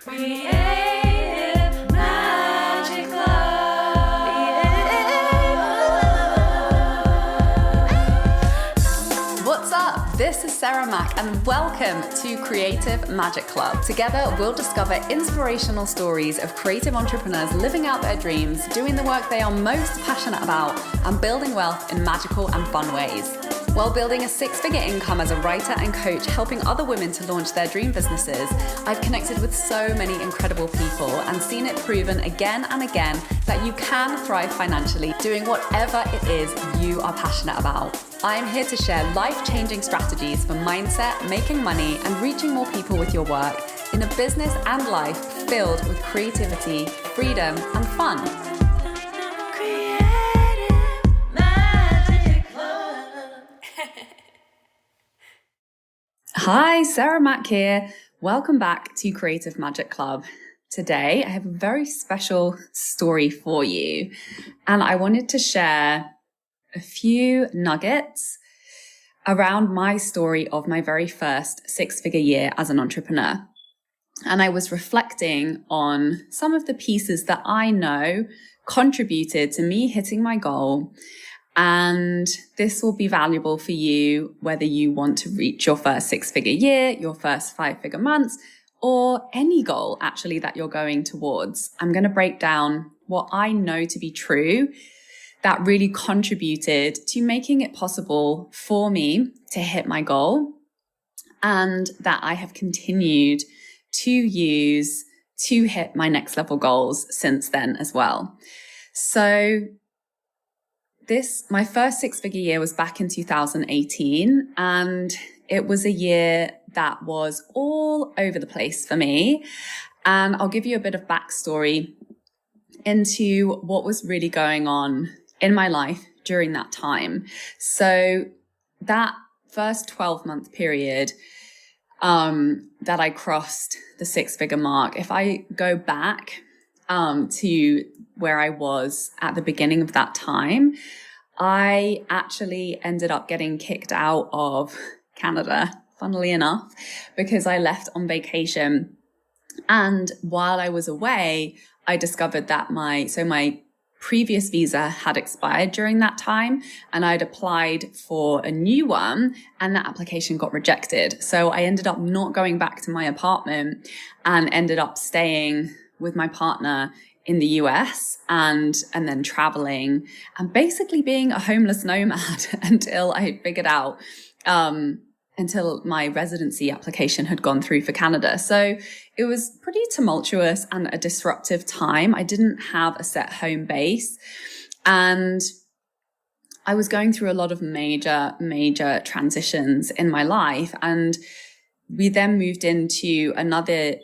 Creative Magic Club. What's up? This is Sarah Mack and welcome to Creative Magic Club. Together, we'll discover inspirational stories of creative entrepreneurs living out their dreams, doing the work they are most passionate about, and building wealth in magical and fun ways. While building a six-figure income as a writer and coach, helping other women to launch their dream businesses, I've connected with so many incredible people and seen it proven again and again that you can thrive financially doing whatever it is you are passionate about. I'm here to share life-changing strategies for mindset, making money, and reaching more people with your work in a business and life filled with creativity, freedom, and fun. Hi, Sarah Mack here. Welcome back to Creative Magic Club. Today, I have a very special story for you, and I wanted to share a few nuggets around my story of my very first six-figure year as an entrepreneur. And I was reflecting on some of the pieces that I know contributed to me hitting my goal. And this will be valuable for you, whether you want to reach your first six-figure year, your first five-figure months, or any goal actually that you're going towards. I'm going to break down what I know to be true that really contributed to making it possible for me to hit my goal, and that I have continued to use to hit my next level goals since then as well. So my first six-figure year was back in 2018, and it was a year that was all over the place for me. And I'll give you a bit of backstory into what was really going on in my life during that time. So that first 12-month period that I crossed the six-figure mark, if I go back to where I was at the beginning of that time, I actually ended up getting kicked out of Canada, funnily enough, because I left on vacation. And while I was away, I discovered that my previous visa had expired during that time, and I'd applied for a new one, and that application got rejected. So I ended up not going back to my apartment and ended up staying with my partner in the US and then traveling and basically being a homeless nomad until I figured out, until my residency application had gone through for Canada. So it was pretty tumultuous and a disruptive time. I didn't have a set home base, and I was going through a lot of major transitions in my life. And we then moved into another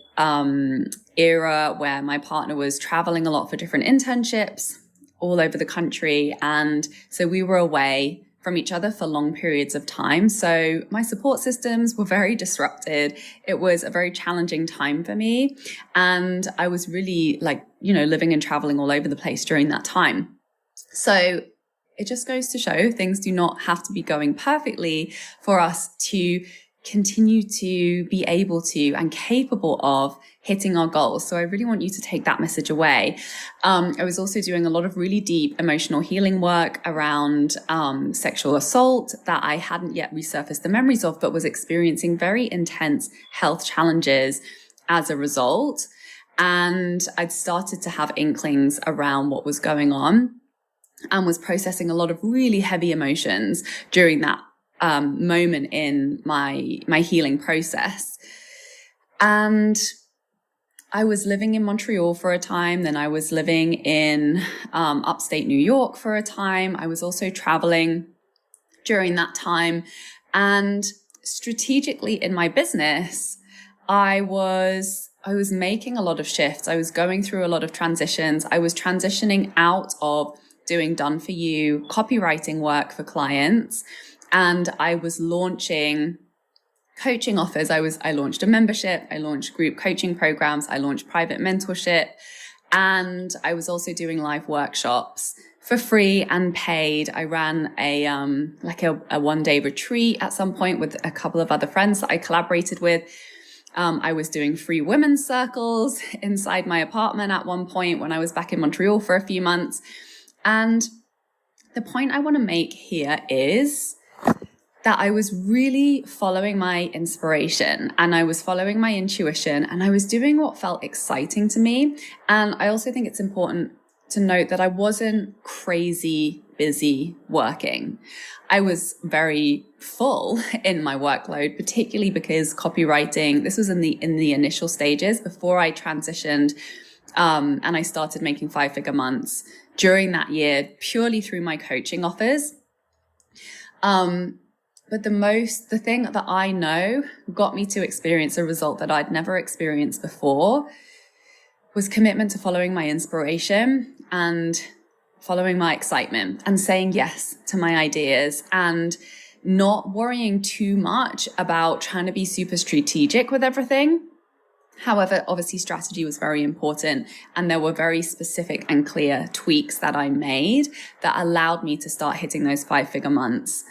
era where my partner was traveling a lot for different internships all over the country. And so we were away from each other for long periods of time. So my support systems were very disrupted. It was a very challenging time for me. And I was really living and traveling all over the place during that time. So it just goes to show things do not have to be going perfectly for us to continue to be able to and capable of hitting our goals. So I really want you to take that message away. I was also doing a lot of really deep emotional healing work around sexual assault that I hadn't yet resurfaced the memories of, but was experiencing very intense health challenges as a result. And I'd started to have inklings around what was going on and was processing a lot of really heavy emotions during that moment in my healing process. And I was living in Montreal for a time. Then I was living in upstate New York for a time. I was also traveling during that time. And strategically in my business, I was making a lot of shifts. I was going through a lot of transitions. I was transitioning out of doing done-for-you copywriting work for clients, and I was launching coaching offers. I launched a membership. I launched group coaching programs. I launched private mentorship. And I was also doing live workshops for free and paid. I ran a one-day retreat at some point with a couple of other friends that I collaborated with. I was doing free women's circles inside my apartment at one point when I was back in Montreal for a few months. And the point I want to make here is that I was really following my inspiration and I was following my intuition and I was doing what felt exciting to me. And I also think it's important to note that I wasn't crazy busy working. I was very full in my workload, particularly because copywriting, this was in the initial stages before I transitioned and I started making 5-figure months during that year purely through my coaching offers. But the thing that I know got me to experience a result that I'd never experienced before was commitment to following my inspiration and following my excitement and saying yes to my ideas and not worrying too much about trying to be super strategic with everything. However, obviously strategy was very important and there were very specific and clear tweaks that I made that allowed me to start hitting those 5-figure months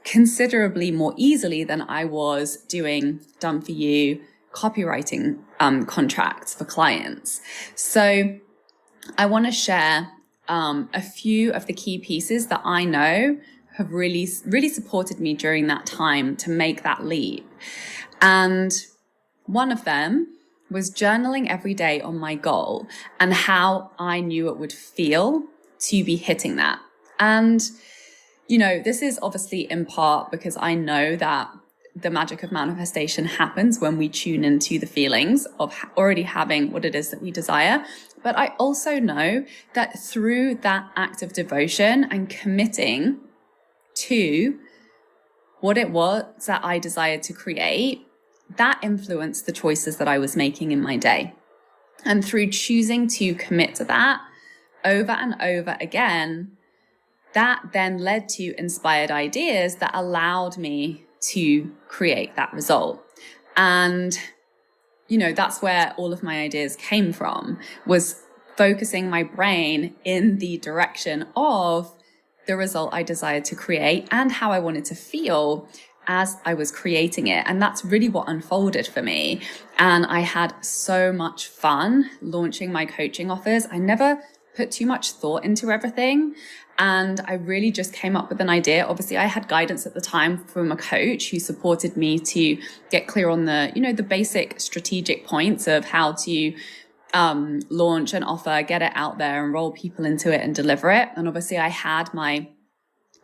considerably more easily than I was doing done for you copywriting contracts for clients. So I want to share a few of the key pieces that I know have really supported me during that time to make that leap. And one of them was journaling every day on my goal and how I knew it would feel to be hitting that. And this is obviously in part because I know that the magic of manifestation happens when we tune into the feelings of already having what it is that we desire. But I also know that through that act of devotion and committing to what it was that I desired to create, that influenced the choices that I was making in my day. And through choosing to commit to that over and over again, that then led to inspired ideas that allowed me to create that result. And, that's where all of my ideas came from, was focusing my brain in the direction of the result I desired to create and how I wanted to feel as I was creating it. And that's really what unfolded for me. And I had so much fun launching my coaching offers. I never put too much thought into everything. And I really just came up with an idea. Obviously, I had guidance at the time from a coach who supported me to get clear on the basic strategic points of how to launch an offer, get it out there, enroll people into it and deliver it. And obviously, I had my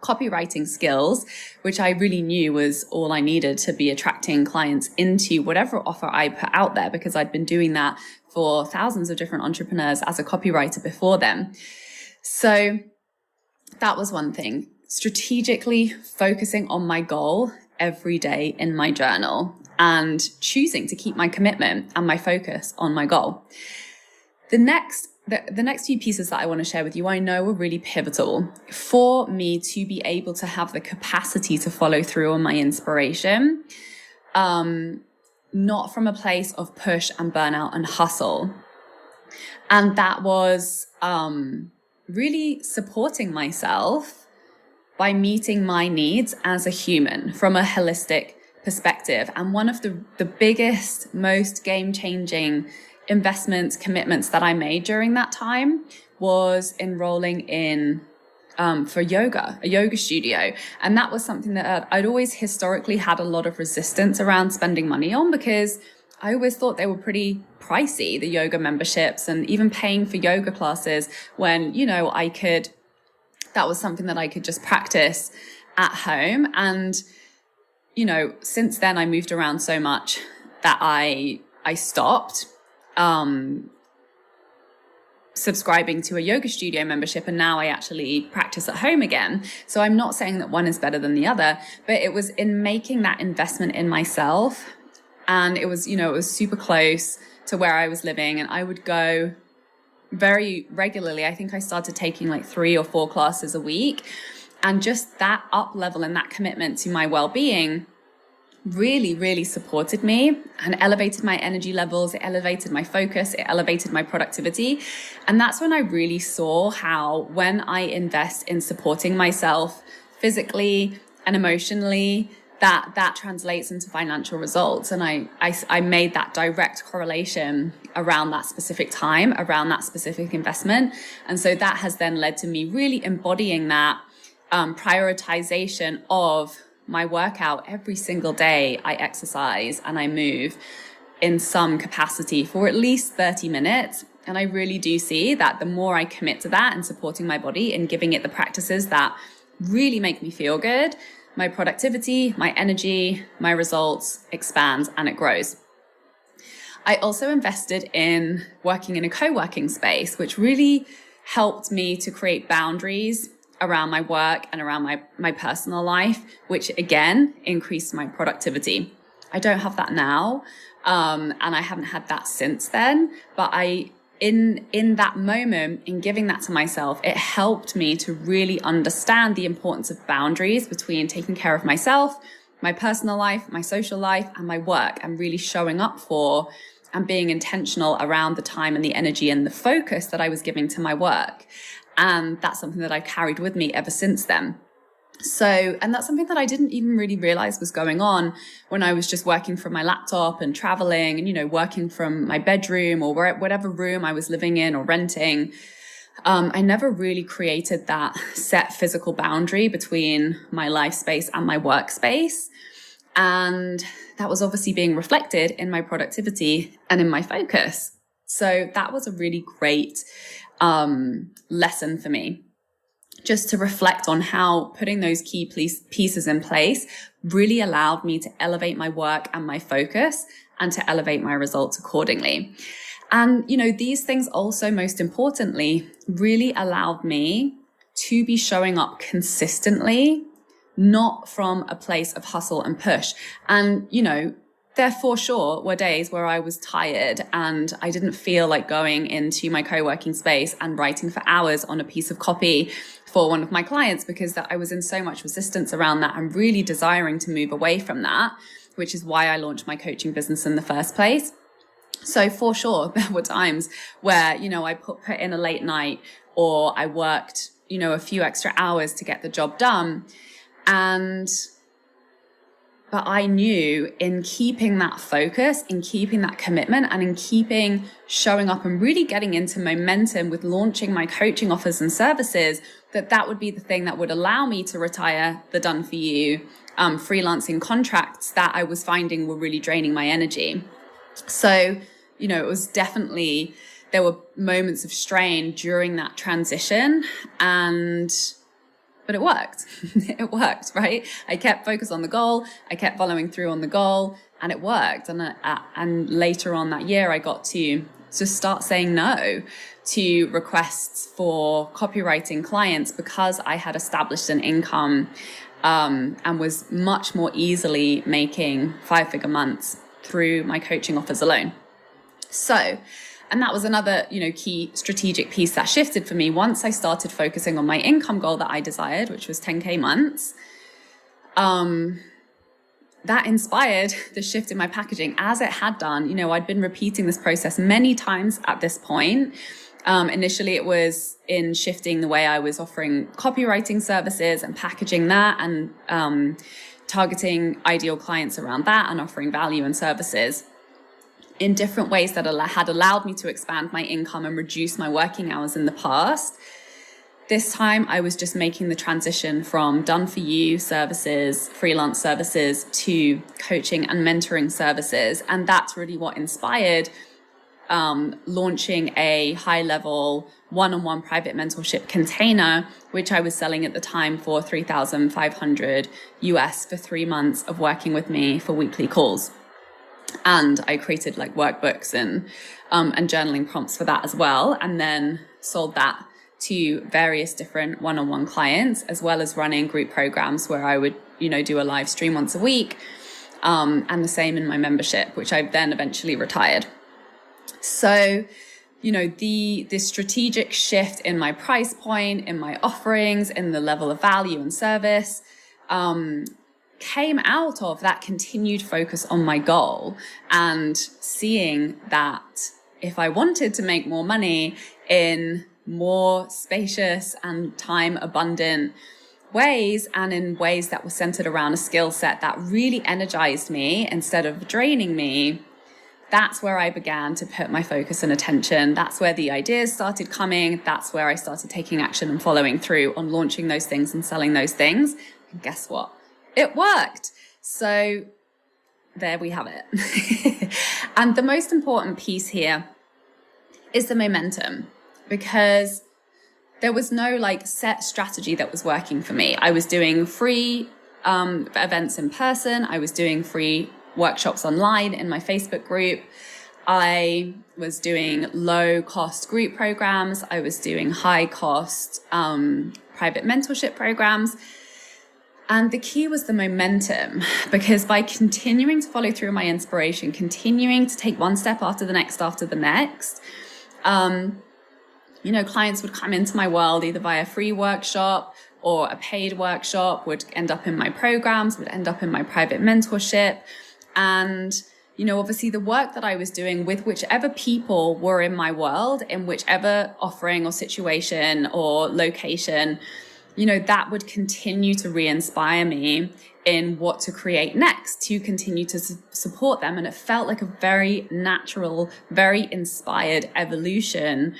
copywriting skills, which I really knew was all I needed to be attracting clients into whatever offer I put out there, because I'd been doing that for thousands of different entrepreneurs as a copywriter before them. So that was one thing, strategically focusing on my goal every day in my journal and choosing to keep my commitment and my focus on my goal. The next few pieces that I want to share with you, I know are really pivotal for me to be able to have the capacity to follow through on my inspiration, not from a place of push and burnout and hustle. And that was really supporting myself by meeting my needs as a human from a holistic perspective. And one of the biggest, most game-changing investments, commitments that I made during that time was enrolling in for yoga, a yoga studio. And that was something that I'd always historically had a lot of resistance around spending money on, because I always thought they were pretty pricey, the yoga memberships, and even paying for yoga classes when, that was something that I could just practice at home. And, since then I moved around so much that I stopped subscribing to a yoga studio membership, and now I actually practice at home again. So I'm not saying that one is better than the other, but it was in making that investment in myself. And it was super close to where I was living, and I would go very regularly. I think I started taking like 3 or 4 classes a week, and just that up level and that commitment to my well-being really, really supported me and elevated my energy levels. It elevated my focus. It elevated my productivity. And that's when I really saw how, when I invest in supporting myself physically and emotionally, that translates into financial results. And I made that direct correlation around that specific time, around that specific investment. And so that has then led to me really embodying that prioritization of my workout. Every single day I exercise and I move in some capacity for at least 30 minutes. And I really do see that the more I commit to that and supporting my body and giving it the practices that really make me feel good, my productivity, my energy, my results expands and it grows. I also invested in working in a co-working space, which really helped me to create boundaries around my work and around my personal life, which again increased my productivity. I don't have that now, and I haven't had that since then, but in that moment, in giving that to myself, it helped me to really understand the importance of boundaries between taking care of myself, my personal life, my social life, and my work, and really showing up for and being intentional around the time and the energy and the focus that I was giving to my work. And that's something that I've carried with me ever since then. So, and that's something that I didn't even really realize was going on when I was just working from my laptop and traveling and, working from my bedroom or whatever room I was living in or renting. I never really created that set physical boundary between my life space and my workspace. And that was obviously being reflected in my productivity and in my focus. So that was a really great lesson for me, just to reflect on how putting those key pieces in place really allowed me to elevate my work and my focus and to elevate my results accordingly. And, these things also, most importantly, really allowed me to be showing up consistently, not from a place of hustle and push. And, there for sure were days where I was tired and I didn't feel like going into my co-working space and writing for hours on a piece of copy for one of my clients, because I was in so much resistance around that and really desiring to move away from that, which is why I launched my coaching business in the first place. So for sure, there were times where, I put in a late night or I worked, a few extra hours to get the job done. But I knew in keeping that focus, in keeping that commitment, and in keeping showing up and really getting into momentum with launching my coaching offers and services, that would be the thing that would allow me to retire the done for you freelancing contracts that I was finding were really draining my energy. So, it was definitely, there were moments of strain during that transition, but it worked. It worked, right? I kept focused on the goal. I kept following through on the goal, and it worked. And later on that year, I got to just start saying no to requests for copywriting clients because I had established an income and was much more easily making 5-figure months through my coaching offers alone. So, and that was another, key strategic piece that shifted for me once I started focusing on my income goal that I desired, which was 10K months. That inspired the shift in my packaging, as it had done. I'd been repeating this process many times at this point. Initially, it was in shifting the way I was offering copywriting services and packaging that and targeting ideal clients around that and offering value and services in different ways that had allowed me to expand my income and reduce my working hours in the past. This time, I was just making the transition from done for you services, freelance services, to coaching and mentoring services. And that's really what inspired launching a high-level one-on-one private mentorship container, which I was selling at the time for $3,500 US for 3 months of working with me for weekly calls. And I created workbooks and journaling prompts for that as well. And then sold that to various different one-on-one clients, as well as running group programs where I would, do a live stream once a week. And the same in my membership, which I then eventually retired. So, the strategic shift in my price point, in my offerings, in the level of value and service, came out of that continued focus on my goal and seeing that if I wanted to make more money in more spacious and time abundant ways, and in ways that were centered around a skill set that really energized me instead of draining me, that's where I began to put my focus and attention. That's where the ideas started coming. That's where I started taking action and following through on launching those things and selling those things. And guess what? It worked. So there we have it. And the most important piece here is the momentum, because there was no set strategy that was working for me. I was doing free events in person. I was doing free workshops online in my Facebook group. I was doing low cost group programs. I was doing high cost private mentorship programs. And the key was the momentum, because by continuing to follow through my inspiration, continuing to take one step after the next, clients would come into my world either via free workshop or a paid workshop, would end up in my programs, would end up in my private mentorship. And, obviously the work that I was doing with whichever people were in my world, in whichever offering or situation or location, that would continue to re-inspire me in what to create next, to continue to support them. And it felt like a very natural, very inspired evolution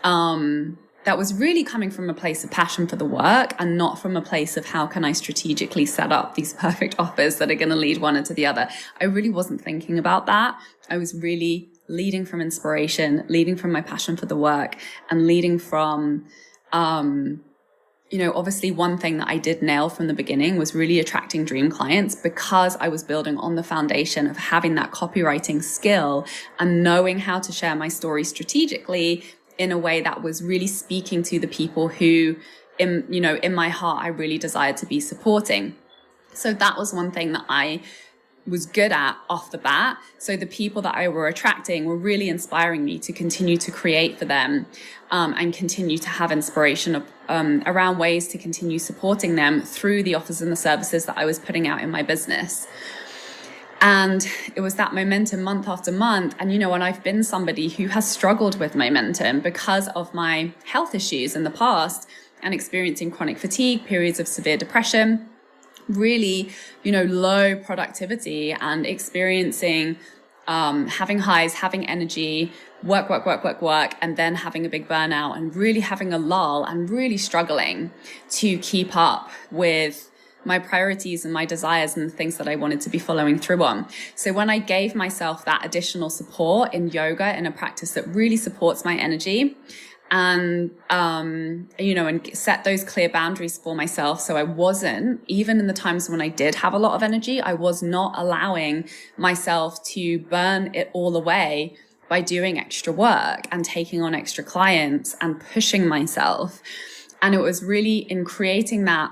that was really coming from a place of passion for the work and not from a place of how can I strategically set up these perfect offers that are going to lead one into the other. I really wasn't thinking about that. I was really leading from inspiration, leading from my passion for the work, and leading from, obviously one thing that I did nail from the beginning was really attracting dream clients, because I was building on the foundation of having that copywriting skill and knowing how to share my story strategically in a way that was really speaking to the people who, in my heart, I really desired to be supporting. So that was one thing that I was good at off the bat. So the people that I were attracting were really inspiring me to continue to create for them, and continue to have inspiration around ways to continue supporting them through the offers and the services that I was putting out in my business. And it was that momentum month after month. And, and I've been somebody who has struggled with momentum because of my health issues in the past and experiencing chronic fatigue, periods of severe depression, really, low productivity, and experiencing having highs, having energy, work, and then having a big burnout and really having a lull and really struggling to keep up with my priorities and my desires and the things that I wanted to be following through on. So when I gave myself that additional support in yoga, in a practice that really supports my energy, and, and set those clear boundaries for myself. So I wasn't, even in the times when I did have a lot of energy, I was not allowing myself to burn it all away by doing extra work and taking on extra clients and pushing myself. And it was really in creating that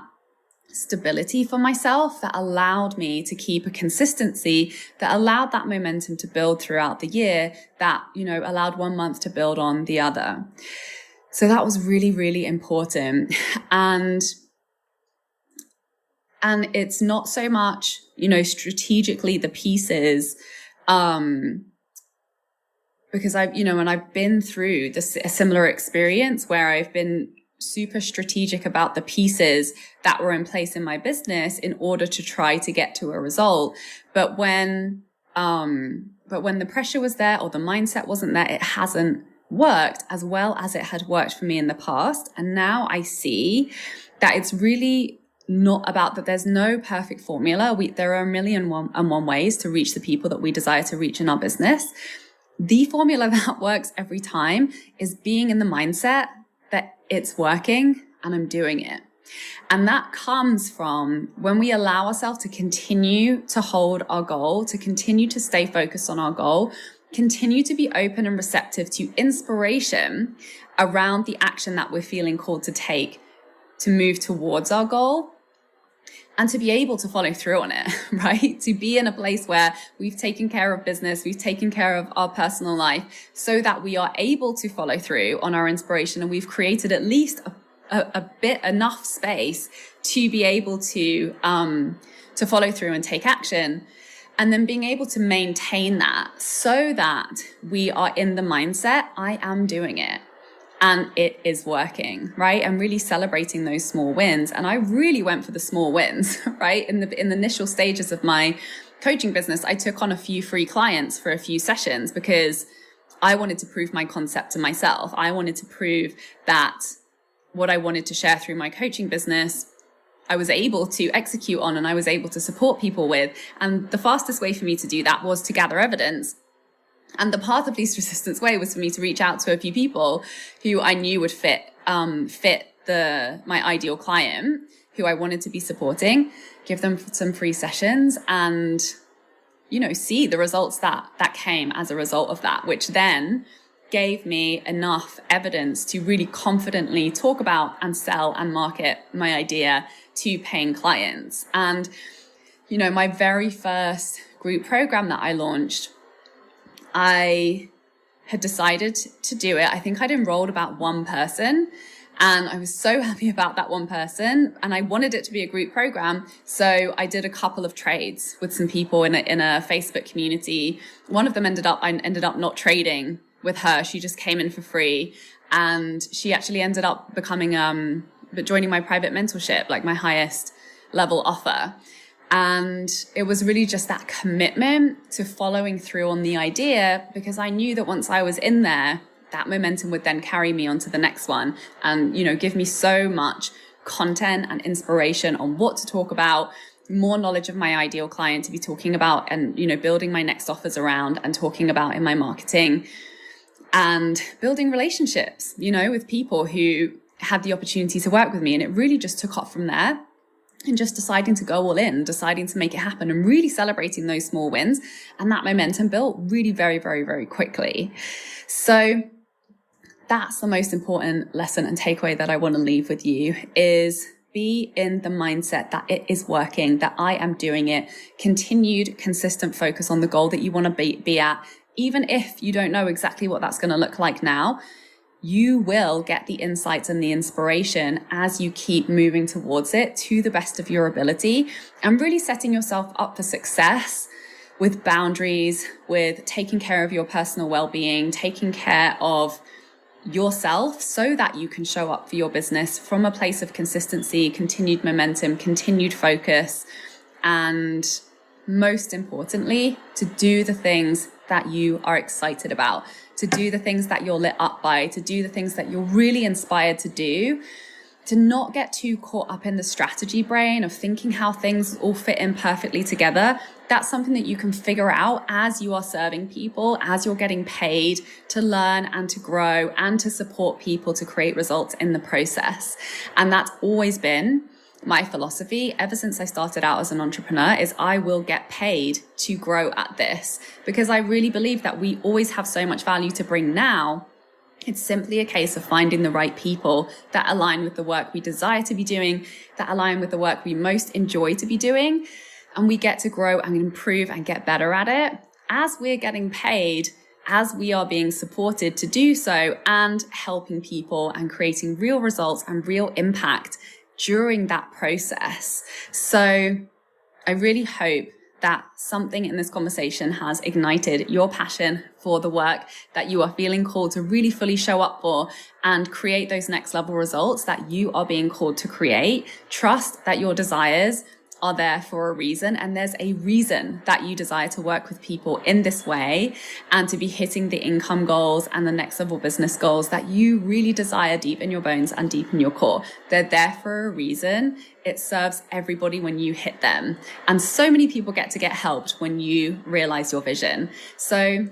stability for myself that allowed me to keep a consistency, that allowed that momentum to build throughout the year, that, allowed one month to build on the other. So that was really, really important. And it's not so much, strategically the pieces, because I've been through a similar experience where I've been super strategic about the pieces that were in place in my business in order to try to get to a result. But when the pressure was there or the mindset wasn't there, it hasn't worked as well as it had worked for me in the past. And now I see that it's really not about that. There's no perfect formula. There are a million and one ways to reach the people that we desire to reach in our business. The formula that works every time is being in the mindset that it's working and I'm doing it. And that comes from when we allow ourselves to continue to hold our goal, to continue to stay focused on our goal, continue to be open and receptive to inspiration around the action that we're feeling called to take to move towards our goal, and to be able to follow through on it, right? To be in a place where we've taken care of business, we've taken care of our personal life so that we are able to follow through on our inspiration. And we've created at least a bit enough space to be able to follow through and take action. And then being able to maintain that so that we are in the mindset, I am doing it. and it is working, right? I'm really celebrating those small wins. And I really went for the small wins, right? In the initial stages of my coaching business, I took on a few free clients for a few sessions because I wanted to prove my concept to myself. I wanted to prove that what I wanted to share through my coaching business, I was able to execute on and I was able to support people with. And the fastest way for me to do that was to gather evidence. And the path of least resistance way was for me to reach out to a few people who I knew would fit my ideal client, who I wanted to be supporting, give them some free sessions and, see the results that came as a result of that, which then gave me enough evidence to really confidently talk about and sell and market my idea to paying clients. And, my very first group program that I launched, I had decided to do it. I think I'd enrolled about one person and I was so happy about that one person and I wanted it to be a group program. So I did a couple of trades with some people in a Facebook community. One of them I ended up not trading with her. She just came in for free and she actually ended up joining my private mentorship, like my highest level offer. And it was really just that commitment to following through on the idea, because I knew that once I was in there, that momentum would then carry me on to the next one and, give me so much content and inspiration on what to talk about, more knowledge of my ideal client to be talking about and, building my next offers around and talking about in my marketing, and building relationships, with people who had the opportunity to work with me. And it really just took off from there. And just deciding to go all in, deciding to make it happen and really celebrating those small wins. And that momentum built really very, very, very quickly. So that's the most important lesson and takeaway that I want to leave with you is be in the mindset that it is working, that I am doing it, continued, consistent focus on the goal that you want to be at. Even if you don't know exactly what that's going to look like now, you will get the insights and the inspiration as you keep moving towards it to the best of your ability and really setting yourself up for success with boundaries, with taking care of your personal well-being, taking care of yourself so that you can show up for your business from a place of consistency, continued momentum, continued focus, and most importantly, to do the things that you are excited about, to do the things that you're lit up by, to do the things that you're really inspired to do, to not get too caught up in the strategy brain of thinking how things all fit in perfectly together. That's something that you can figure out as you are serving people, as you're getting paid to learn and to grow and to support people to create results in the process. And that's always been my philosophy ever since I started out as an entrepreneur is I will get paid to grow at this, because I really believe that we always have so much value to bring now. It's simply a case of finding the right people that align with the work we desire to be doing, that align with the work we most enjoy to be doing. And we get to grow and improve and get better at it as we're getting paid, as we are being supported to do so and helping people and creating real results and real impact during that process. So I really hope that something in this conversation has ignited your passion for the work that you are feeling called to really fully show up for and create those next level results that you are being called to create. Trust that your desires are there for a reason, and there's a reason that you desire to work with people in this way and to be hitting the income goals and the next level business goals that you really desire deep in your bones and deep in your core. They're there for a reason. It serves everybody when you hit them. And so many people get helped when you realize your vision. So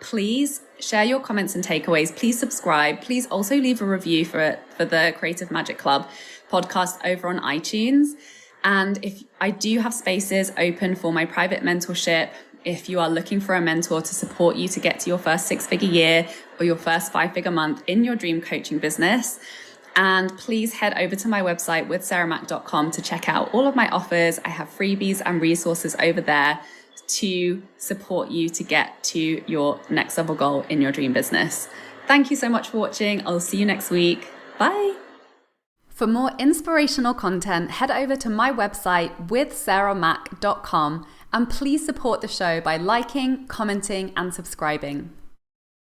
please share your comments and takeaways. Please subscribe. Please also leave a review for the Creative Magic Club podcast over on iTunes. And if I do have spaces open for my private mentorship, if you are looking for a mentor to support you to get to your first 6-figure year or your first 5-figure month in your dream coaching business, and please head over to my website withsarahmac.com to check out all of my offers. I have freebies and resources over there to support you to get to your next level goal in your dream business. Thank you so much for watching. I'll see you next week. Bye. For more inspirational content, head over to my website withsarahmac.com and please support the show by liking, commenting, and subscribing.